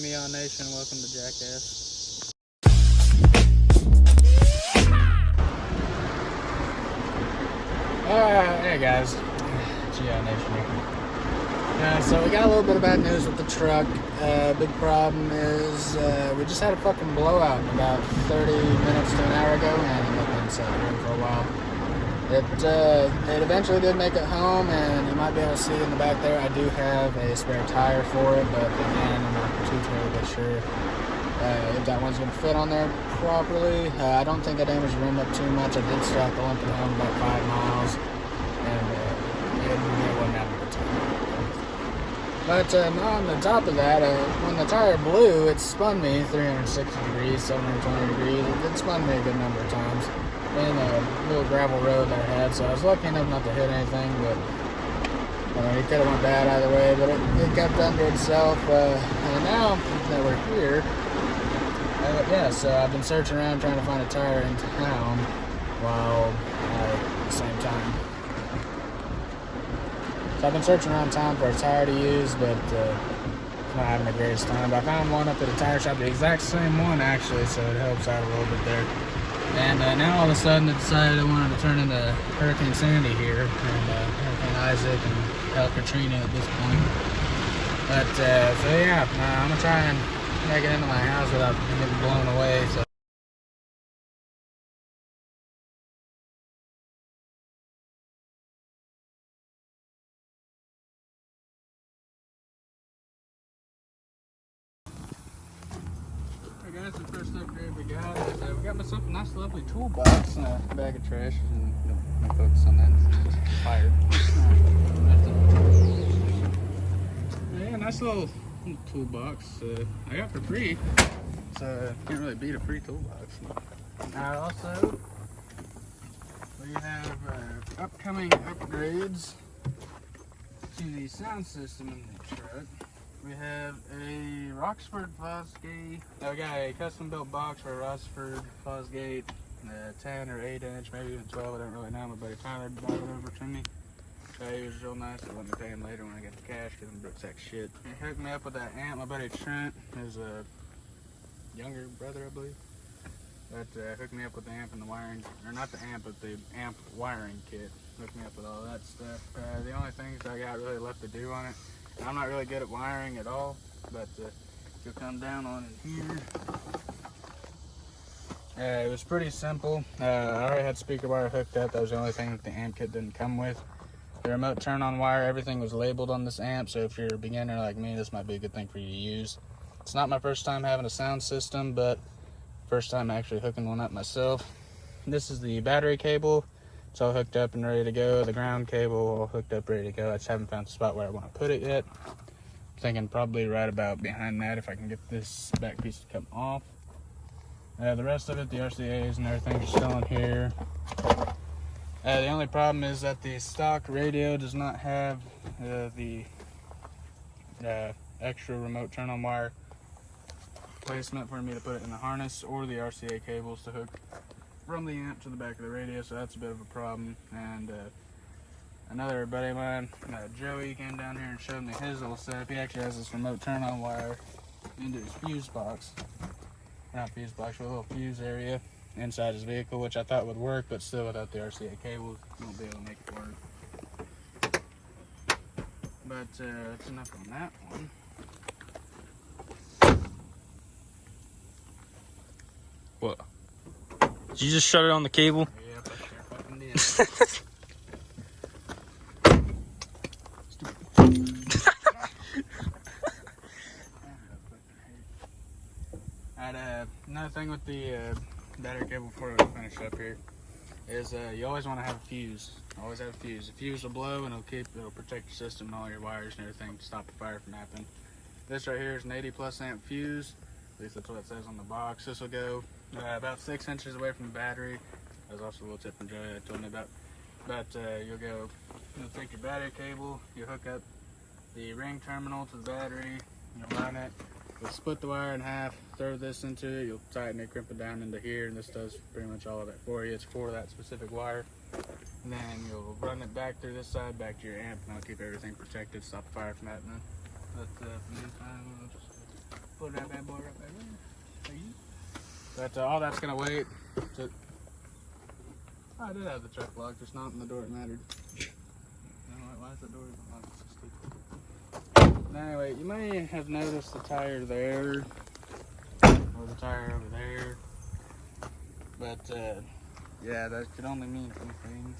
Meon Nation? Welcome to Jackass. Hey guys, Meon Nation here. So we got a little bit of bad news with the truck. Big problem is we just had a fucking blowout about 30 minutes to an hour ago, and it's been sitting here for a while. It eventually did make it home, and you might be able to see in the back there I do have a spare tire for it, but again, I'm not too terribly sure if that one's going to fit on there properly. I don't think I damaged the rim up too much. I did start the limping home about 5 miles, and it wasn't having a good time. But on the top of that, when the tire blew, it spun me 360 degrees, 720 degrees. It did spun me a good number of times in a little gravel road that I had, so I was lucky enough not to hit anything, but it could have went bad either way, but it kept under itself, and now that we're here, so I've been searching around trying to find a tire in town while at the same time. So I've been searching around town for a tire to use, but not having the greatest time. But I found one up at a tire shop, the exact same one actually, so it helps out a little bit there. And now all of a sudden it decided it wanted to turn into Hurricane Sandy here, and Hurricane Isaac and El Katrina at this point. But so yeah, I'm gonna try and make it into my house without getting blown away. So. Hey guys, the first upgrade we got is we got myself a nice lovely toolbox and a bag of trash. Don't focus on that. It's fired. Yeah, nice little toolbox. I got for free, so can't really beat a free toolbox. Also, we have upcoming upgrades to the sound system in the truck. We have a Roxford Fosgate. We got a custom built box for a Roxford Fosgate, 10 or 8 inch, maybe even 12. I don't really know. My buddy Tyler brought it over to me. He was real nice. I let me pay him later when I get the cash because I'm broke sack shit. He hooked me up with that amp. My buddy Trent, his younger brother, I believe. But hooked me up with the amp and the wiring, or not the amp, but the amp wiring kit. Hooked me up with all that stuff. The only things I got really left to do on it. I'm not really good at wiring at all, but you'll come down on it here. It was pretty simple. I already had speaker wire hooked up. That was the only thing that the amp kit didn't come with. The remote turn on wire, everything was labeled on this amp, so if you're a beginner like me, this might be a good thing for you to use. It's not my first time having a sound system, but first time actually hooking one up myself. This is the battery cable. It's all hooked up and ready to go. The ground cable all hooked up, ready to go. I just haven't found the spot where I want to put it yet. I'm thinking probably right about behind that if I can get this back piece to come off. The rest of it, the RCAs and everything are still in here. The only problem is that the stock radio does not have the extra remote turn-on wire placement for me to put it in the harness, or the RCA cables to hook from the amp to the back of the radio, so that's a bit of a problem. And another buddy of mine, Joey, came down here and showed me his little setup. He actually has this remote turn-on wire into his fuse box. Not fuse box, but a little fuse area inside his vehicle, which I thought would work, but still without the RCA cables, you won't be able to make it work. But that's enough on that one. What? Did you just shut it on the cable? Yep, I sure fucking did. Another thing with the battery cable before we finish up here is you always want to have a fuse. Always have a fuse. The fuse will blow and it'll protect your system and all your wires and everything to stop the fire from happening. This right here is an 80 plus amp fuse. At least that's what it says on the box. This will go about 6 inches away from the battery. There's also a little tip from Joey that told me about. But you'll take your battery cable, you hook up the ring terminal to the battery, you'll run it. You'll split the wire in half, throw this into it, you'll tighten it, crimp it down into here, and this does pretty much all of it for you. It's for that specific wire. And then you'll run it back through this side, back to your amp, and that'll keep everything protected, stop the fire from happening. But for the meantime, we'll just put that bad boy right there. But all that's gonna wait. Oh, I did have the truck locked, just not in the door that mattered. Why is the door even locked? Anyway, you may have noticed the tire there, or the tire over there. But yeah, that could only mean a few things.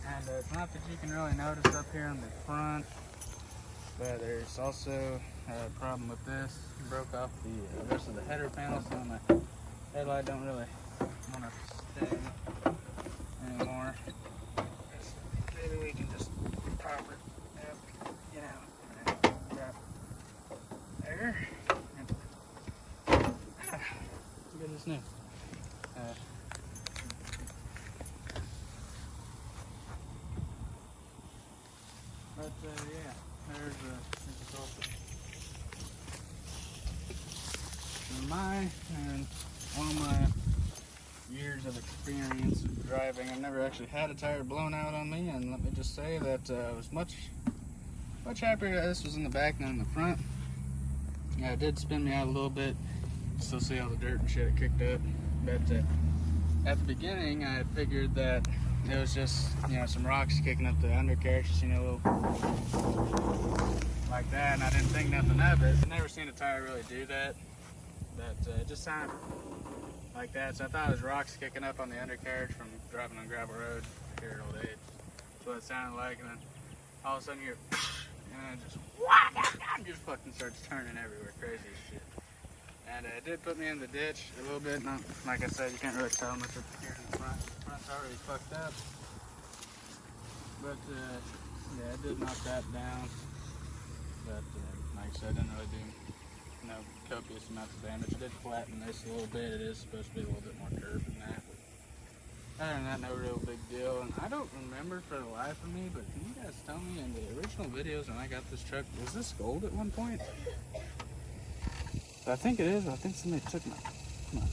And it's not that you can really notice up here on the front, but there's also a problem with this. It broke off the rest of the header panel, so my headlight don't really want to stay anymore. Maybe we can just prop it up, you know, there. Look at this new. Yeah, there's a my and all my years of experience of driving. I've never actually had a tire blown out on me, and let me just say that I was much happier that this was in the back than in the front. Yeah, it did spin me out a little bit. Still see all the dirt and shit it kicked up, but at the beginning I figured that it was just, you know, some rocks kicking up the undercarriage, you know, a little like that, and I didn't think nothing of it. I've never seen a tire really do that, but it just sounded like that. So I thought it was rocks kicking up on the undercarriage from driving on gravel road here at old age. That's what it sounded like, and then all of a sudden you're, and it just fucking starts turning everywhere, crazy as shit. And it did put me in the ditch a little bit. Not, like I said, you can't really tell much up here in the front. The front's already fucked up. But yeah, it did knock that down. But like I said, it didn't really do copious amounts of damage. It did flatten this a little bit. It is supposed to be a little bit more curved than that. But other than that, no real big deal. And I don't remember for the life of me, but can you guys tell me in the original videos when I got this truck, was this gold at one point? I think it is. I think somebody took my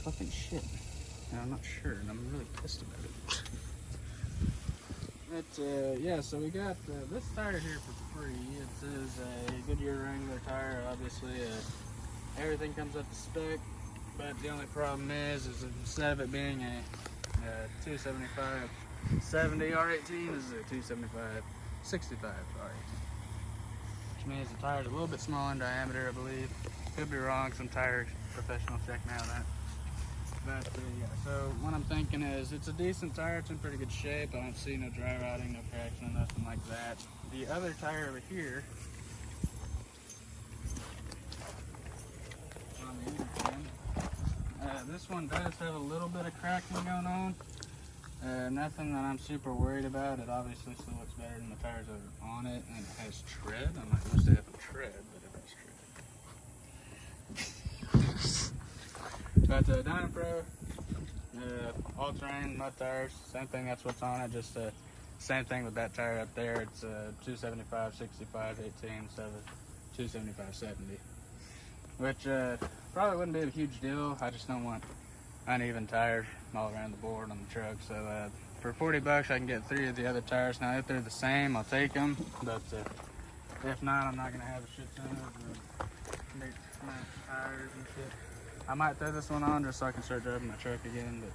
fucking shit. And I'm not sure, and I'm really pissed about it. But yeah, so we got this tire here for free. It says a Goodyear Wrangler tire. Obviously, everything comes up to spec. But the only problem is instead of it being a 275 70 R18, this is a 275 65 R18. Which means the tire's a little bit smaller in diameter, I believe. Could be wrong, some tire professionals check me out on that. But yeah, so what I'm thinking is it's a decent tire, it's in pretty good shape. I don't see no dry rotting, no cracks, no nothing like that. The other tire over here, on the inner end, this one does have a little bit of cracking going on. Nothing that I'm super worried about. It obviously still looks better than the tires that are on it, and it has tread. I'm not used to having tread, but it has tread. But DiiFRNT, all-terrain mud tires, same thing. That's what's on it. Just same thing with that tire up there. It's 275 65 18 instead of 275 70, which probably wouldn't be a huge deal. I just don't want uneven tires all around the board on the truck. So for $40 I can get 3 of the other tires. Now if they're the same, I'll take them, but if not, I'm not gonna have a shit ton of big tires and shit. I might throw this one on just so I can start driving my truck again, but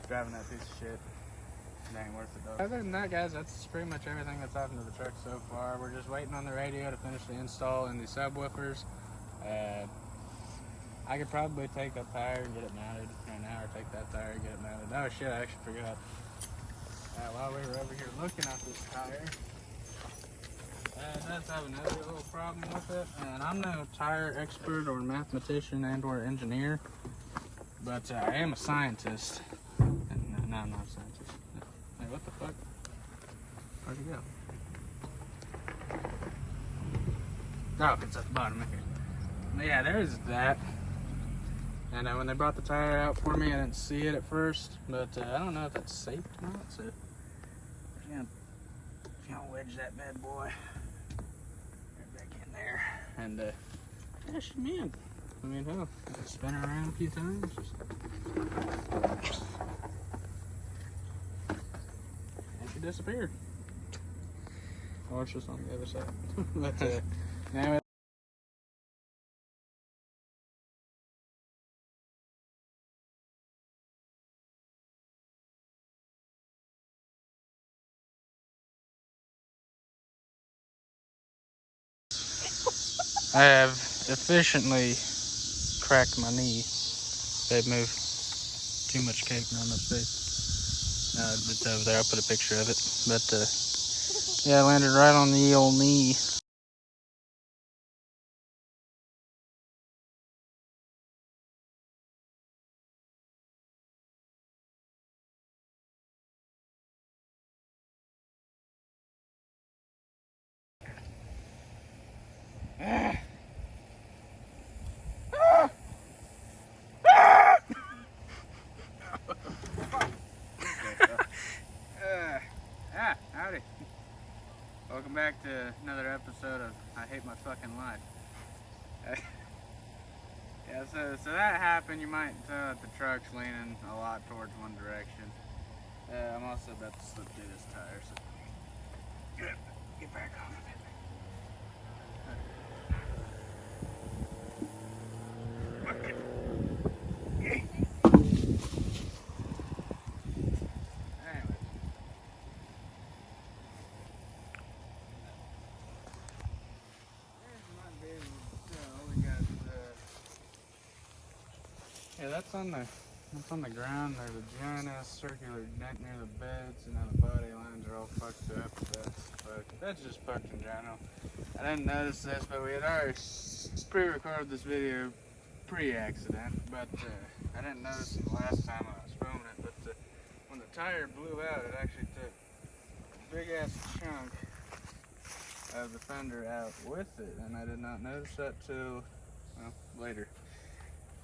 driving that piece of shit, it ain't worth it though. Other than that, guys, that's pretty much everything that's happened to the truck so far. We're just waiting on the radio to finish the install in the subwoofers. I could probably take that tire and get it mounted right now, or take that tire and get it mounted. Oh shit, I actually forgot. While we were over here looking at this tire, it does have another little problem with it. And I'm no tire expert or mathematician and or engineer, but I am a scientist. And, no, I'm not a scientist. Hey, what the fuck? Where'd it go? Oh, it's at the bottom here. Yeah, there's that. And when they brought the tire out for me, I didn't see it at first, but I don't know if that's safe or not. So if you gonna wedge that bad boy right back in there, and yes, man. I mean, hell, spin her around a few times. And she disappeared. Oh, it's just on the other side. But anyway. I have efficiently cracked my knee. Babe, move. Too much cake on my face. No, it's over there. I'll put a picture of it. But, yeah, I landed right on the old knee. Howdy. Welcome back to another episode of I Hate My Fucking Life. Yeah, so that happened. You might tell that the truck's leaning a lot towards one direction. I'm also about to slip through this tire, so get back off of it. Yeah, that's on the ground. There's a giant ass circular dent near the beds, and now the body lines are all fucked up. That's just fucked in general. I didn't notice this, but we had already pre-recorded this video pre-accident, but I didn't notice it the last time I was filming it. But when the tire blew out, it actually took a big ass chunk of the fender out with it, and I did not notice that till later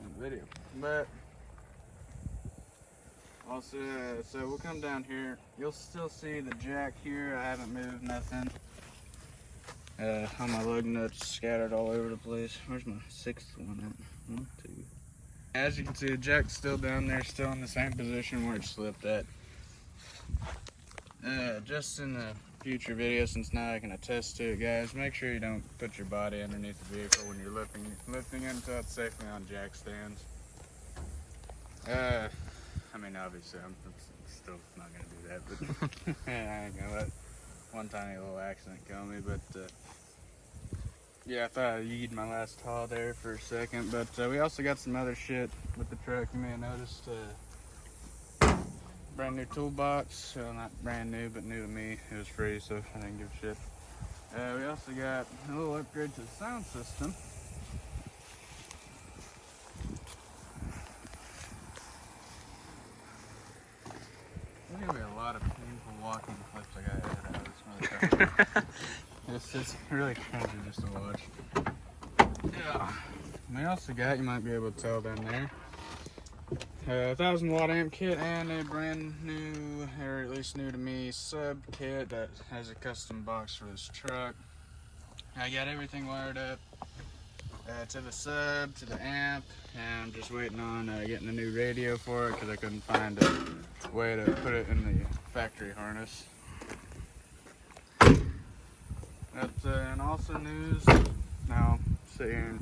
in the video. But also, so we'll come down here. You'll still see the jack here. I haven't moved nothing. All my lug nuts scattered all over the place. Where's my sixth one at? 1, 2. As you can see, the jack's still down there, still in the same position where it slipped at. Just in the future video, since now I can attest to it, guys, make sure you don't put your body underneath the vehicle when you're lifting it until it's safely on jack stands. I mean, obviously, I'm still not gonna do that, but I ain't gonna let one tiny little accident kill me. But yeah, I thought I'd yeed my last haul there for a second. But we also got some other shit with the truck. You may have noticed. Brand new toolbox. Well, not brand new, but new to me. It was free, so I didn't give a shit. We also got a little upgrade to the sound system. There's gonna be a lot of painful walking clips I got edited out of this motherfucker. It's really cringy just to watch. Yeah. We also got, you might be able to tell down there, a 1000-watt amp kit and a brand new, or at least new to me, sub kit that has a custom box for this truck. I got everything wired up to the sub, to the amp, and I'm just waiting on getting a new radio for it because I couldn't find a way to put it in the factory harness. That's and also news. Now, sit here and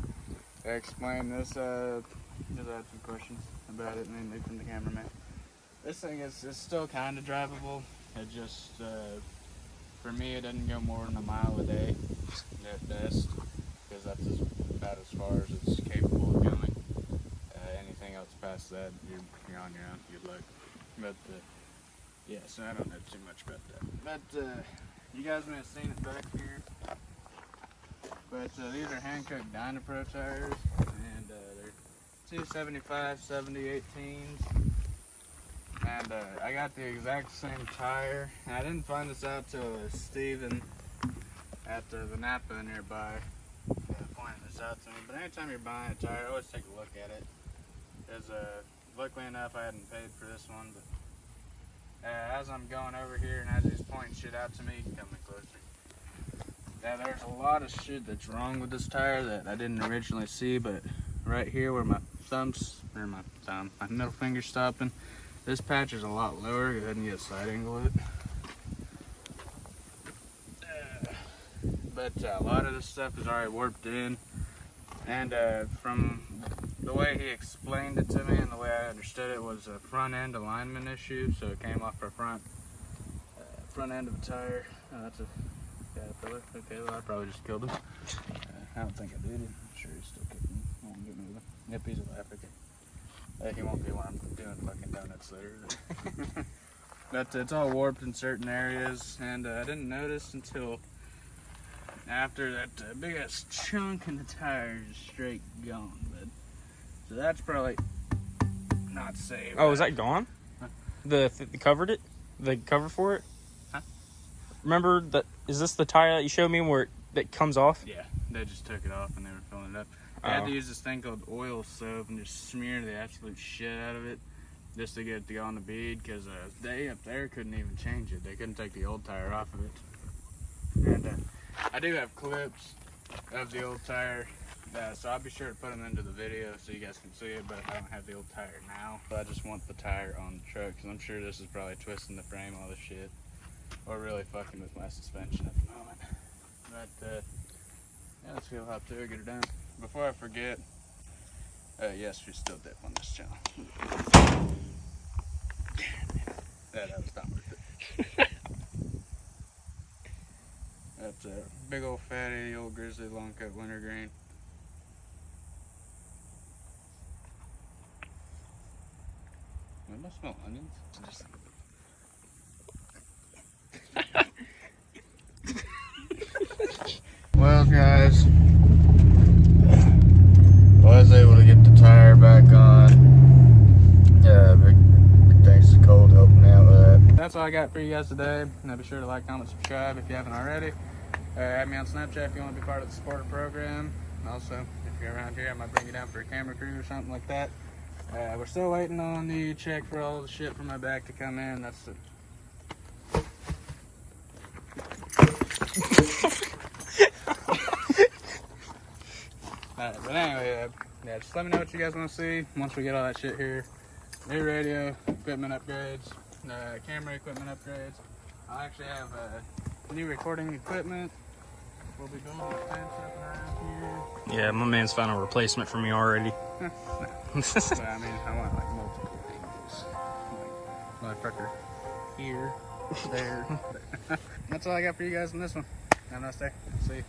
explain this. Just add some questions about it, mainly from the cameraman. This thing is still kind of drivable. It just, for me, it doesn't go more than a mile a day at best, because that's about as far as it's capable of going. Anything else past that, you're on your own. Good luck. But yeah, so I don't know too much about that. But you guys may have seen it back here. But these are Hankook Dynapro tires, and they're 275, 70, 18s. And I got the exact same tire. And I didn't find this out till Steven at the Napa nearby pointed this out to me. But anytime you're buying a tire, always take a look at it. Because luckily enough, I hadn't paid for this one. But as I'm going over here and as he's pointing shit out to me, he can come in closer. Yeah, there's a lot of shit that's wrong with this tire that I didn't originally see, but right here where my middle finger's stopping, this patch is a lot lower. Go ahead and get a side angle of it. But a lot of this stuff is already warped in, and from the way he explained it to me and the way I understood it was a front end alignment issue, so it came off our front end of the tire. Oh, that's a caterpillar. Okay, well I probably just killed him. I don't think I did. I'm sure he's still kicking. I won't get moving. Yep, he's alive. Okay. He won't be when I'm doing fucking donuts later. But it's all warped in certain areas, and I didn't notice until after that big ass chunk in the tire is straight gone. But so that's probably not safe. Oh, is that gone? Huh? The covered it? The cover for it? Huh? Remember that? Is this the tire that you showed me where that comes off? Yeah, they just took it off and they were filling it up. I had to use this thing called oil soap and just smear the absolute shit out of it just to get it to go on the bead, because they up there couldn't even change it. They couldn't take the old tire off of it. And I do have clips of the old tire, so I'll be sure to put them into the video so you guys can see it, but I don't have the old tire now. But I just want the tire on the truck, because I'm sure this is probably twisting the frame, all this shit, or really fucking with my suspension at the moment. But yeah, let's go hop to it, get her done. Before I forget, yes, we still dip on this channel. That was not worth it. That's a big old fatty old grizzly long cut wintergreen. It must smell onions. Well, guys, was able to get the tire back on. Big thanks to Cole to helping me out with that. That's all I got for you guys today. Now be sure to like, comment, subscribe if you haven't already. Add me on Snapchat if you want to be part of the supporter program. Also, if you're around here, I might bring you down for a camera crew or something like that. We're still waiting on the check for all the shit from my back to come in. That's it. But anyway, yeah, just let me know what you guys want to see once we get all that shit here. New radio, equipment upgrades, camera equipment upgrades. I'll actually have new recording equipment. We'll be building a fence up around here. Yeah, my man's found a replacement for me already. But I mean, I want like multiple things. Like motherfucker here, there. That's all I got for you guys in this one. Have a nice day. See you.